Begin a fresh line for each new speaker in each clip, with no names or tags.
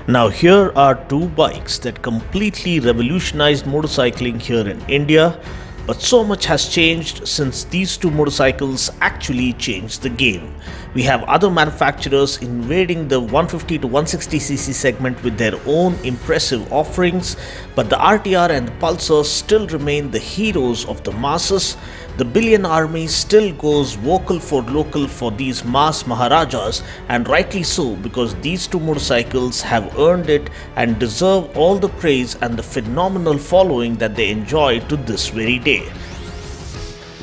Now, here are two bikes that completely revolutionized motorcycling here in India, but so much has changed since these two motorcycles actually changed the game. We have other manufacturers invading the 150 to 160cc segment with their own impressive offerings, but the RTR and the Pulsar still remain the heroes of the masses. The Billion Army still goes vocal for local for these mass Maharajas, and rightly so, because these two motorcycles have earned it and deserve all the praise and the phenomenal following that they enjoy to this very day.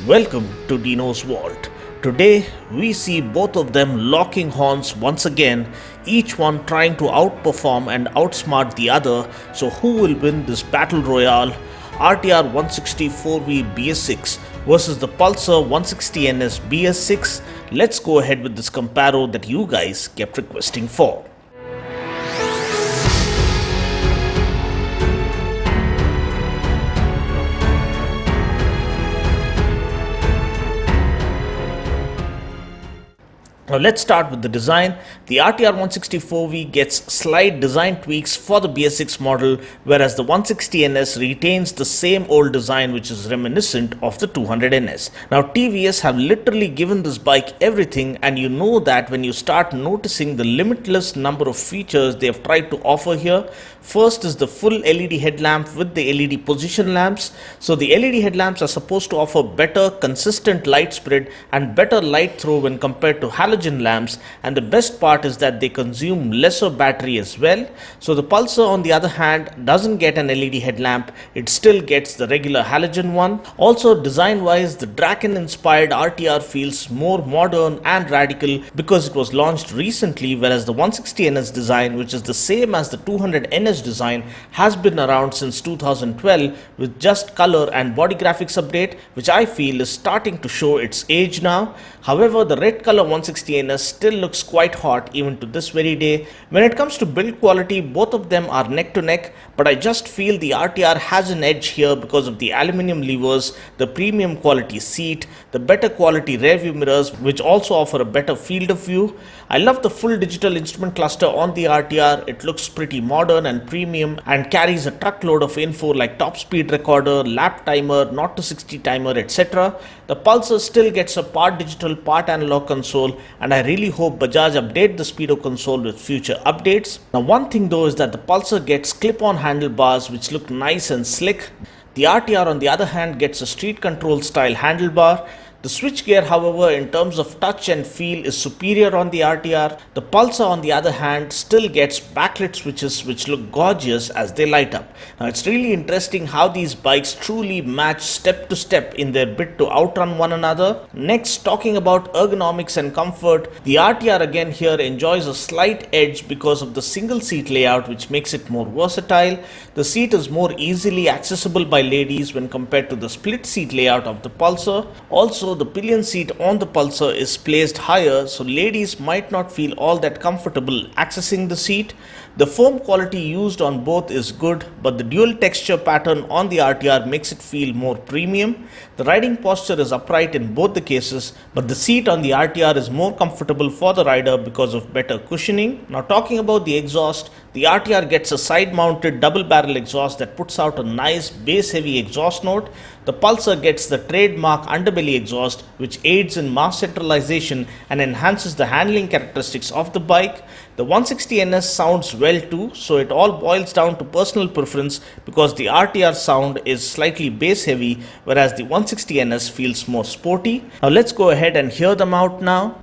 Welcome to Dino's Vault. Today we see both of them locking horns once again, each one trying to outperform and outsmart the other. So who will win this battle royale? RTR 160 4V BS6 versus the Pulsar 160NS BS6. Let's go ahead with this comparo that you guys kept requesting for. Now let's start with the design. The RTR 164V gets slight design tweaks for the BS6 model, whereas the 160NS retains the same old design which is reminiscent of the 200NS. Now TVS have literally given this bike everything, and you know that when you start noticing the limitless number of features they have tried to offer here. First is the full LED headlamp with the LED position lamps. So the LED headlamps are supposed to offer better consistent light spread and better light throw when compared to halogen lamps, and the best part is that they consume lesser battery as well. So the Pulsar on the other hand doesn't get an LED headlamp, it still gets the regular halogen one. Also design wise, the Draken inspired RTR feels more modern and radical because it was launched recently, whereas the 160NS design, which is the same as the 200NS design, has been around since 2012 with just color and body graphics update, which I feel is starting to show its age now. However, the red color 160NS still looks quite hot even to this very day. When it comes to build quality, both of them are neck to neck, but I just feel the RTR has an edge here because of the aluminum levers, the premium quality seat, the better quality rear view mirrors which also offer a better field of view. I love the full digital instrument cluster on the RTR. It looks pretty modern and premium and carries a truckload of info like top speed recorder, lap timer, 0 to 60 timer, etc. The Pulsar still gets a part digital, part analog console, and I really hope Bajaj update the Speedo console with future updates. Now one thing though is that the Pulsar gets clip-on handlebars which look nice and slick. The RTR on the other hand gets a street control style handlebar. The switchgear, however, in terms of touch and feel is superior on the RTR. The Pulsar on the other hand still gets backlit switches which look gorgeous as they light up. Now it's really interesting how these bikes truly match step to step in their bid to outrun one another. Next, talking about ergonomics and comfort, the RTR again here enjoys a slight edge because of the single seat layout which makes it more versatile. The seat is more easily accessible by ladies when compared to the split seat layout of the Pulsar. Also, the pillion seat on the Pulsar is placed higher, so ladies might not feel all that comfortable accessing the seat. The foam quality used on both is good, but the dual texture pattern on the RTR makes it feel more premium. The riding posture is upright in both the cases, but the seat on the RTR is more comfortable for the rider because of better cushioning. Now talking about the exhaust, the RTR gets a side-mounted double-barrel exhaust that puts out a nice bass-heavy exhaust note. The Pulsar gets the trademark underbelly exhaust, which aids in mass centralization and enhances the handling characteristics of the bike. The 160NS sounds well too, so it all boils down to personal preference because the RTR sound is slightly bass-heavy, whereas the 160NS feels more sporty. Now let's go ahead and hear them out now.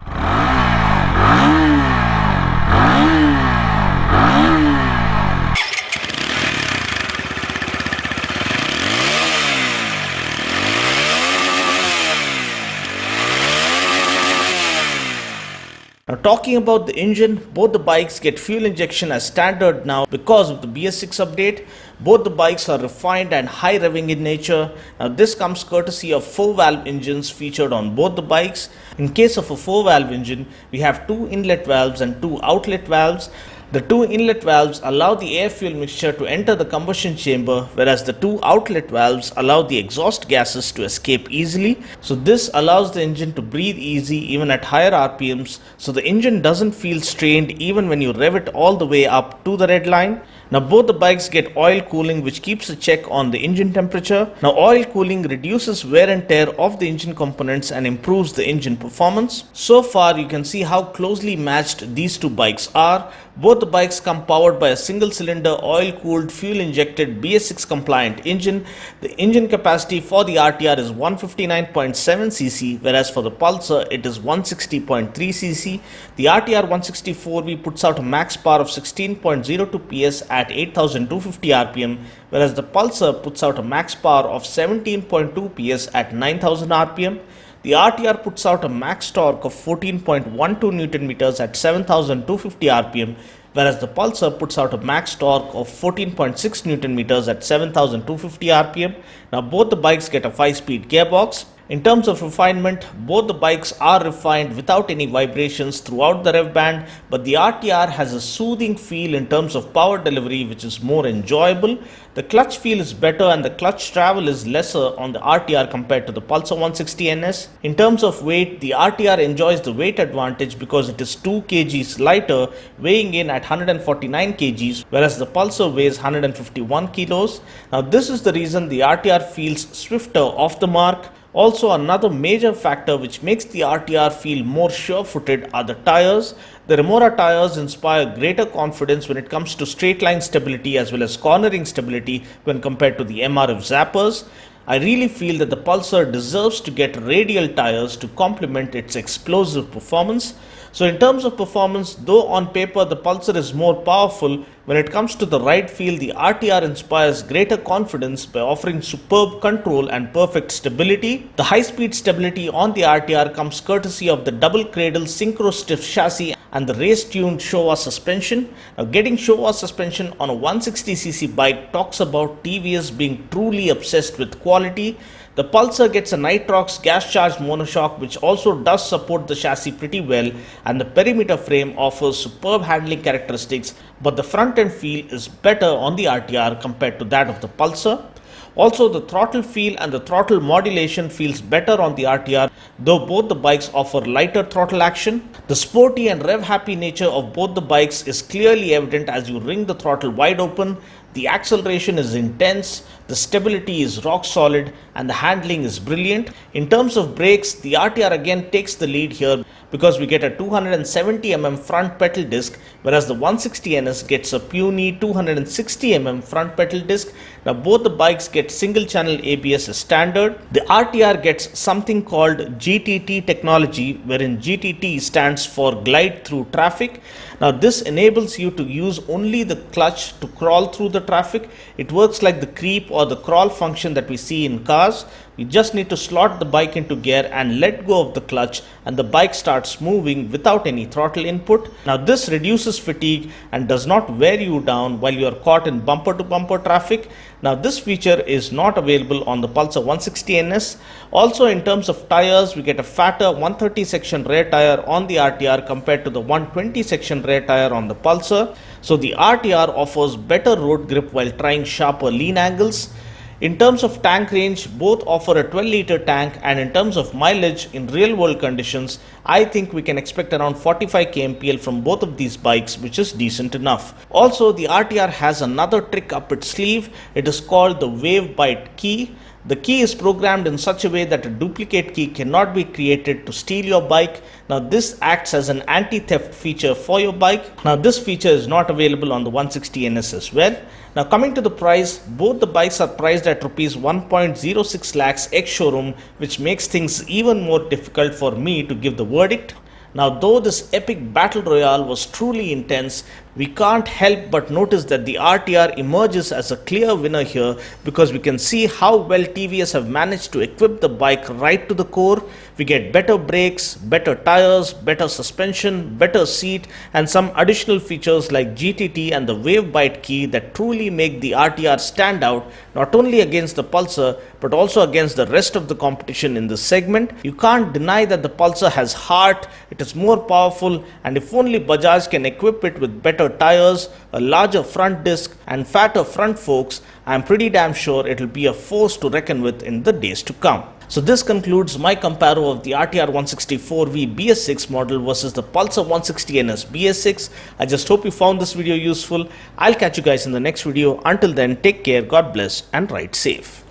Now talking about the engine, both the bikes get fuel injection as standard now because of the BS6 update. Both the bikes are refined and high revving in nature. Now this comes courtesy of 4-valve engines featured on both the bikes. In case of a 4-valve engine, we have 2 inlet valves and 2 outlet valves. The two inlet valves allow the air-fuel mixture to enter the combustion chamber, whereas the two outlet valves allow the exhaust gases to escape easily. So this allows the engine to breathe easy even at higher RPMs, so the engine doesn't feel strained even when you rev it all the way up to the red line. Now both the bikes get oil cooling, which keeps a check on the engine temperature. Now oil cooling reduces wear and tear of the engine components and improves the engine performance. So far you can see how closely matched these two bikes are. Both the bikes come powered by a single cylinder oil cooled fuel injected BS6 compliant engine. The engine capacity for the RTR is 159.7cc, whereas for the Pulsar it is 160.3cc. The RTR 164V puts out a max power of 16.02 PS at 8250 RPM, whereas the Pulsar puts out a max power of 17.2 PS at 9000 RPM. The RTR puts out a max torque of 14.12 Nm at 7250 RPM, whereas the Pulsar puts out a max torque of 14.6 Nm at 7250 RPM. Now both the bikes get a 5-speed gearbox. In terms of refinement, both the bikes are refined without any vibrations throughout the rev band, but the RTR has a soothing feel in terms of power delivery, which is more enjoyable. The clutch feel is better and the clutch travel is lesser on the RTR compared to the Pulsar 160NS. In terms of weight, the RTR enjoys the weight advantage because it is 2 kgs lighter, weighing in at 149 kgs, whereas the Pulsar weighs 151 kilos. Now this is the reason the RTR feels swifter off the mark. Also, another major factor which makes the RTR feel more sure-footed are the tires. The Remora tires inspire greater confidence when it comes to straight line stability as well as cornering stability when compared to the MRF Zappers. I really feel that the Pulsar deserves to get radial tires to complement its explosive performance. So in terms of performance, though on paper the Pulsar is more powerful, when it comes to the ride feel, the RTR inspires greater confidence by offering superb control and perfect stability. The high-speed stability on the RTR comes courtesy of the double cradle synchro stiff chassis and the race-tuned Showa suspension. Now getting Showa suspension on a 160cc bike talks about TVS being truly obsessed with quality. The Pulsar gets a Nitrox gas-charged monoshock which also does support the chassis pretty well, and the perimeter frame offers superb handling characteristics, but the front end feel is better on the RTR compared to that of the Pulsar. Also, the throttle feel and the throttle modulation feels better on the RTR, though both the bikes offer lighter throttle action. The sporty and rev-happy nature of both the bikes is clearly evident as you ring the throttle wide open. The acceleration is intense, the stability is rock solid, and the handling is brilliant. In terms of brakes, the RTR again takes the lead here because we get a 270mm front pedal disc, whereas the 160NS gets a puny 260mm front pedal disc. Now both the bikes get single channel ABS as standard. The RTR gets something called GTT technology, wherein GTT stands for glide through traffic. Now this enables you to use only the clutch to crawl through the traffic. It works like the creep or the crawl function that we see in cars. You just need to slot the bike into gear and let go of the clutch, and the bike starts moving without any throttle input. Now this reduces fatigue and does not wear you down while you are caught in bumper to bumper traffic. Now this feature is not available on the Pulsar 160NS. Also in terms of tires, we get a fatter 130 section rear tire on the RTR compared to the 120 section rear tire on the Pulsar. So the RTR offers better road grip while trying sharper lean angles. In terms of tank range, both offer a 12-liter tank, and in terms of mileage in real-world conditions, I think we can expect around 45 kmpl from both of these bikes, which is decent enough. Also, the RTR has another trick up its sleeve. It is called the Wave Bite key. The key is programmed in such a way that a duplicate key cannot be created to steal your bike. Now this acts as an anti-theft feature for your bike. Now this feature is not available on the 160NS as well. Now coming to the price, both the bikes are priced at Rs 1.06 lakhs ex-showroom, which makes things even more difficult for me to give the verdict. Now though this epic battle royale was truly intense, we can't help but notice that the RTR emerges as a clear winner here because we can see how well TVS have managed to equip the bike right to the core. We get better brakes, better tires, better suspension, better seat, and some additional features like GTT and the Wave Bite key that truly make the RTR stand out not only against the Pulsar but also against the rest of the competition in this segment. You can't deny that the Pulsar has heart, it is more powerful, and if only Bajaj can equip it with better tires, a larger front disc, and fatter front forks, I am pretty damn sure it will be a force to reckon with in the days to come. So this concludes my comparo of the RTR 164V BS6 model versus the Pulsar 160NS BS6. I just hope you found this video useful. I'll catch you guys in the next video. Until then, take care, God bless, and ride safe.